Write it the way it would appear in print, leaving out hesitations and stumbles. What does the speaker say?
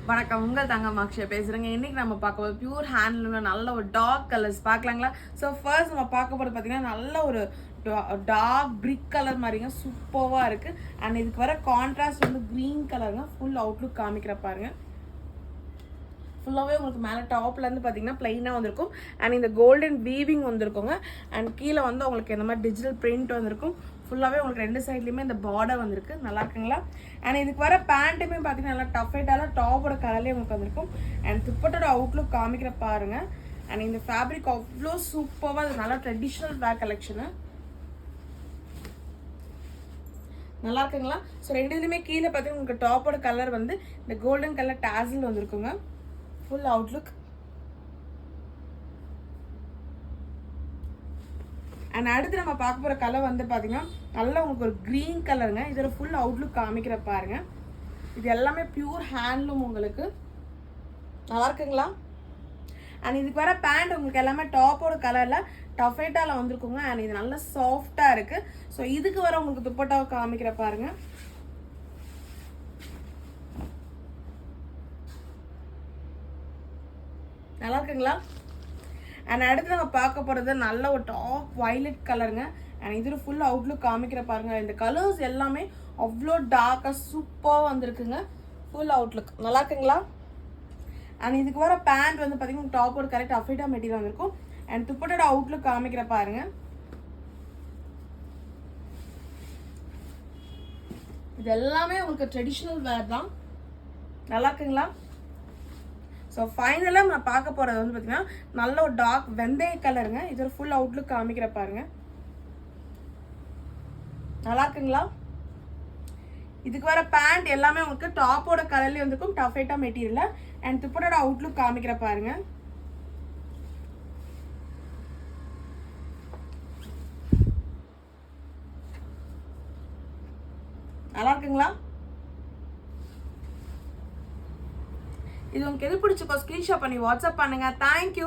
வணக்கம், உங்கள் தங்கமாக்ஷியா பேசுகிறேங்க. இன்றைக்கி நம்ம பார்க்க போது பியூர் ஹேண்ட்லூமில் நல்ல ஒரு டார்க் கலர்ஸ் பார்க்கலாங்களா. ஸோ ஃபர்ஸ்ட் நம்ம பார்க்க போகிறது பார்த்திங்கன்னா நல்ல ஒரு டார்க் பிரிக் கலர் மாதிரிங்க, சூப்பராக இருக்குது. அண்ட் இதுக்கு வர கான்ட்ராஸ்ட் வந்து க்ரீன் கலருங்க. ஃபுல் அவுட்லுக் காமிக்கிற பாருங்க. ஃபுல்லாகவே உங்களுக்கு மேலே டாப்லேருந்து பார்த்தீங்கன்னா ப்ளைனாக வந்திருக்கும். அண்ட் இந்த கோல்டன் வீவிங் வந்திருக்குங்க. அண்ட் கீழே வந்து உங்களுக்கு இந்த மாதிரி டிஜிட்டல் பிரிண்ட் வந்திருக்கும். ஃபுல்லாகவே உங்களுக்கு ரெண்டு சைட்லேயுமே இந்த பார்டர் வந்திருக்கு. நல்லா இருக்குங்களா. அண்ட் இதுக்கு வர பேண்ட்டுமே பார்த்தீங்கன்னா நல்லா டஃபைட்டால டாப்போட கலர்லேயே உங்களுக்கு வந்திருக்கும். அண்ட் துப்பட்டோட அவுட்லுக் காமிக்கிற பாருங்க. அண்ட் இந்த ஃபேப்ரிக் அவ்வளோ சூப்பராக, அது நல்லா ட்ரெடிஷ்னல் வேர் கலெக்ஷனு. நல்லா இருக்குங்களா. ஸோ ரெண்டு இதுலையுமே கீழே பார்த்தீங்கன்னா உங்களுக்கு டாப்போட கலர் வந்து இந்த கோல்டன் கலர் டாசில் வந்திருக்குங்க. Full Outlook. அண்ட் அடுத்து நம்ம பார்க்க போகிற கலர் வந்து பார்த்தீங்கன்னா நல்லா உங்களுக்கு ஒரு க்ரீன் கலருங்க. இதோட ஃபுல் அவுட்லுக் காமிக்கிற பாருங்க. இது எல்லாமே பியூர் ஹேண்ட்லூம். உங்களுக்கு நல்லா இருக்குங்களா. அண்ட் இதுக்கு வர பேண்ட் உங்களுக்கு எல்லாமே டாப்போட கலரில் டஃபைட்டால வந்திருக்குங்க. அண்ட் இது நல்லா சாஃப்டாக இருக்குது. ஸோ இதுக்கு வர உங்களுக்கு துப்பட்டாவை காமிக்கிற பாருங்க. நல்லா இருக்குங்களா. அண்ட் அடுத்து நம்ம பார்க்க போகிறது நல்ல ஒரு டாப் வயலட் கலருங்க. அண்ட் இது ஃபுல் அவுட்லுக் காமிக்கிற பாருங்க. இந்த கலர்ஸ் எல்லாமே அவ்வளோ டார்க்காக சூப்பராக வந்திருக்குங்க. ஃபுல் அவுட்லுக் நல்லா இருக்குங்களா. அண்ட் இதுக்கு வர பேண்ட் வந்து பார்த்தீங்கன்னா டாப்போட கரெக்ட் அஃபிட்டா மெட்டீரியல் வந்திருக்கும். அண்ட் துப்பட்டோட அவுட்லுக் காமிக்கிற பாருங்க. இது எல்லாமே உங்களுக்கு ட்ரெடிஷ்னல் வேர் தான். நல்லா இருக்குங்களா. ஸோ ஃபைனலாக நான் பார்க்க போகிறது வந்து பார்த்தீங்கன்னா நல்ல ஒரு டார்க் வெந்தய கலருங்க. இது ஒரு ஃபுல் அவுட்லுக் காமிக்கிற பாருங்க. நல்லா இருக்குங்களா. இதுக்கு வர பேண்ட் எல்லாமே உங்களுக்கு டாப்போட கலர்லேயே வந்துருக்கும், டஃபைட்டா மெட்டீரியல். அண்ட் துப்பட்டோட அவுட்லுக் காமிக்கிற பாருங்க. நல்லா இருக்குங்களா. இது உங்களுக்கு எது பிடிச்சிக்கோ ஸ்க்ரீன்ஷாட் பண்ணி வாட்ஸ்அப் பண்ணுங்க. தேங்க்யூ.